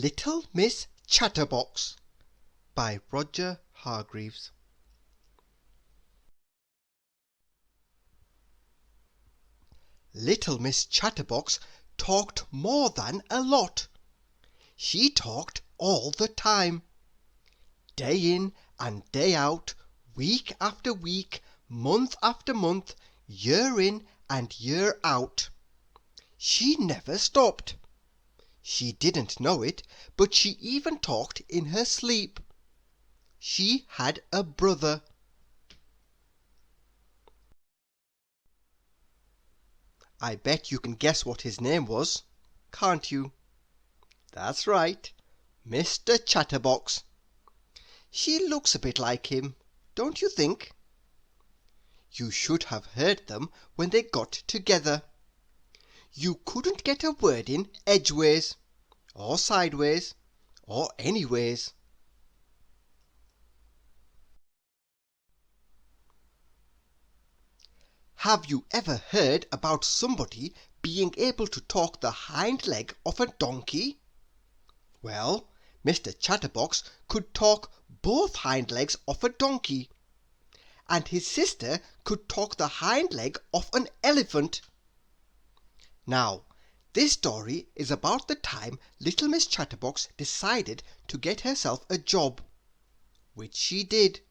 Little Miss Chatterbox by Roger Hargreaves. Little Miss Chatterbox talked more than a lot. She talked all the time, day in and day out, week after week, month after month, year in and year out. She never stopped. She didn't know it, but she even talked in her sleep. She had a brother. I bet you can guess what his name was, can't you? That's right, Mr. Chatterbox. She looks a bit like him, don't you think? You should have heard them when they got together. You couldn't get a word in edgeways, or sideways, or anyways. Have you ever heard about somebody being able to talk the hind leg of a donkey? Well, Mr. Chatterbox could talk both hind legs of a donkey, and his sister could talk the hind leg of an elephant. Now, this story is about the time Little Miss Chatterbox decided to get herself a job, which she did,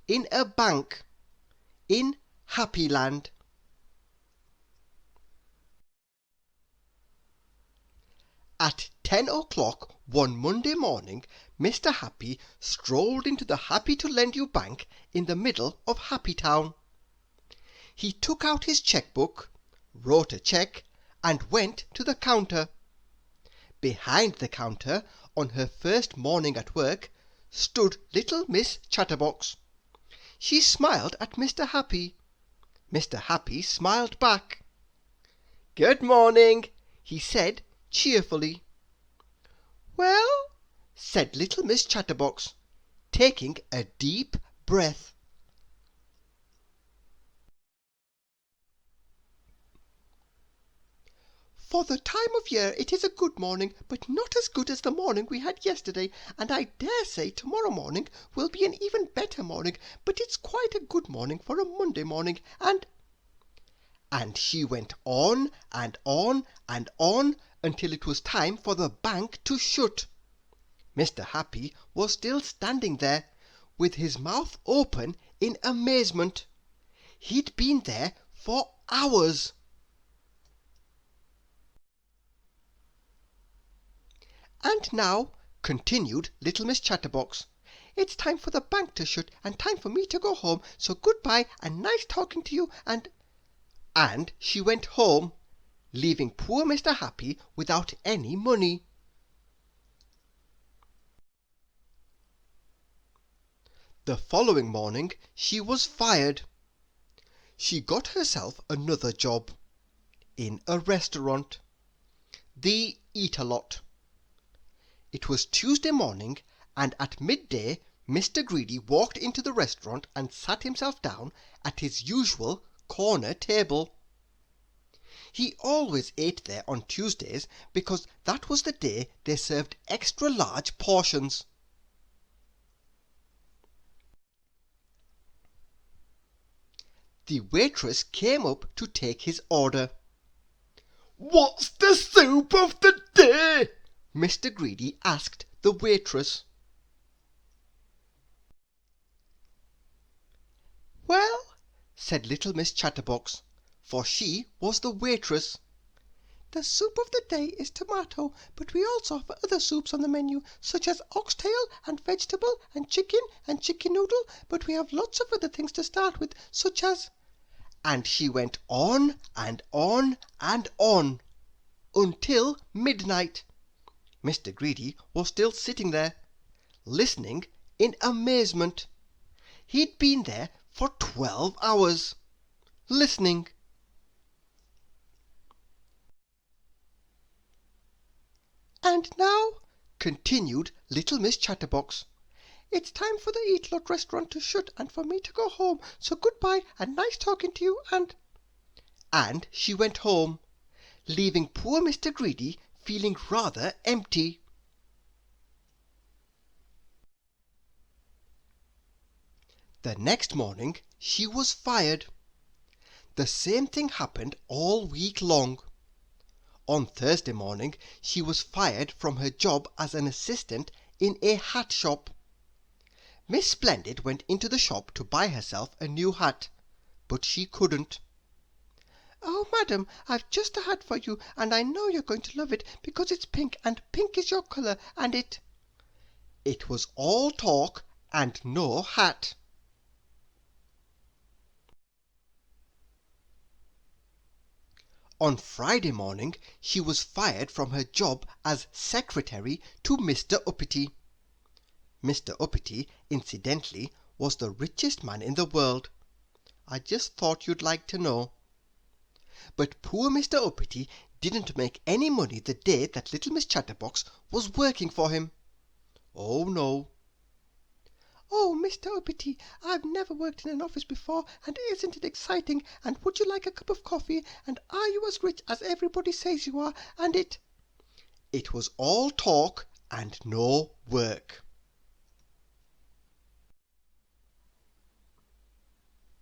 in a bank, in Happy Land. At 10 o'clock one Monday morning, Mr. Happy strolled into the Happy to Lend You Bank in the middle of Happy Town. He took out his checkbook, wrote a cheque, and went to the counter. Behind the counter, on her first morning at work, stood Little Miss Chatterbox. She smiled at Mr. Happy. Mr. Happy smiled back. "Good morning," he said cheerfully. "Well," said Little Miss Chatterbox, taking a deep breath. "For the time of year it is a good morning, but not as good as the morning we had yesterday, and I dare say tomorrow morning will be an even better morning, but it's quite a good morning for a Monday morning, and she went on and on and on until it was time for the bank to shut. Mr. Happy was still standing there, with his mouth open in amazement. He'd been there for hours. "And now," continued Little Miss Chatterbox, "it's time for the bank to shut and time for me to go home, so good-bye and nice talking to you, and she went home, leaving poor Mr. Happy without any money. The following morning she was fired. She got herself another job, in a restaurant, the Eat-A-Lot. It was Tuesday morning, and at midday Mr. Greedy walked into the restaurant and sat himself down at his usual corner table. He always ate there on Tuesdays because that was the day they served extra large portions. The waitress came up to take his order. "What's the soup of the day?" Mr. Greedy asked the waitress. "Well," said Little Miss Chatterbox, for she was the waitress, "the soup of the day is tomato, but we also have other soups on the menu, such as oxtail and vegetable and chicken noodle, but we have lots of other things to start with, such as—" And she went on and on and on, until midnight. Mr. Greedy was still sitting there, listening in amazement. He'd been there for 12 hours, listening. "And now," continued Little Miss Chatterbox, "it's time for the Eat-A-Lot restaurant to shut and for me to go home, so good-bye and nice talking to you, and she went home, leaving poor Mr. Greedy feeling rather empty. The next morning she was fired. The same thing happened all week long. On Thursday morning she was fired from her job as an assistant in a hat shop. Miss Splendid went into the shop to buy herself a new hat, but she couldn't. "Oh, madam, I've just a hat for you, and I know you're going to love it because it's pink, and pink is your colour, and It was all talk and no hat. On Friday morning she was fired from her job as secretary to Mr Uppity. Mr Uppity, incidentally, was the richest man in the world. I just thought you'd like to know. But poor Mr Uppity didn't make any money the day that Little Miss Chatterbox was working for him. Oh, no. "Oh, Mr Uppity, I've never worked in an office before, and isn't it exciting, and would you like a cup of coffee, and are you as rich as everybody says you are, and It was all talk and no work.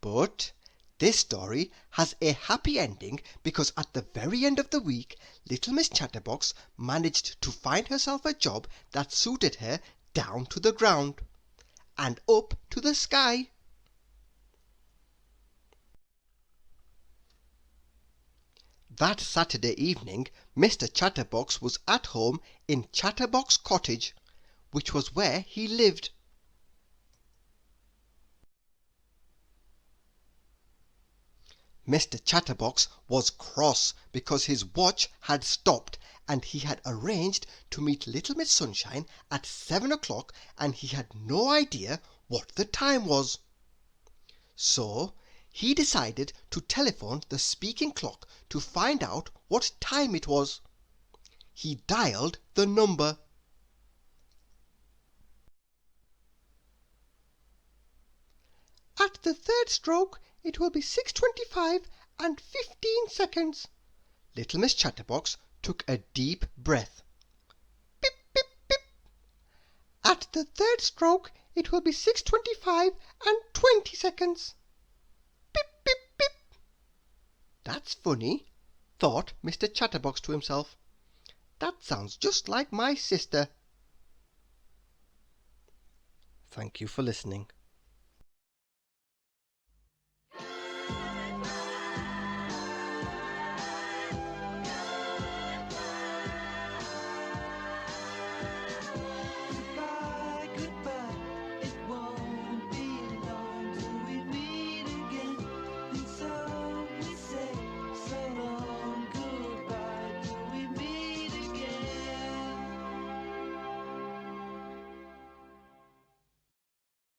But this story has a happy ending because at the very end of the week Little Miss Chatterbox managed to find herself a job that suited her down to the ground and up to the sky. That Saturday evening Mr Chatterbox was at home in Chatterbox Cottage, which was where he lived. Mr Chatterbox was cross because his watch had stopped, and he had arranged to meet Little Miss Sunshine at 7 o'clock, and he had no idea what the time was. So he decided to telephone the speaking clock to find out what time it was. He dialed the number. "At the third stroke it will be 6:25 and 15 seconds." Little Miss Chatterbox took a deep breath. "Pip, pip, pip. At the third stroke it will be 6:25 and 20 seconds. Pip, pip, pip." "That's funny," thought Mr Chatterbox to himself. "That sounds just like my sister." Thank you for listening.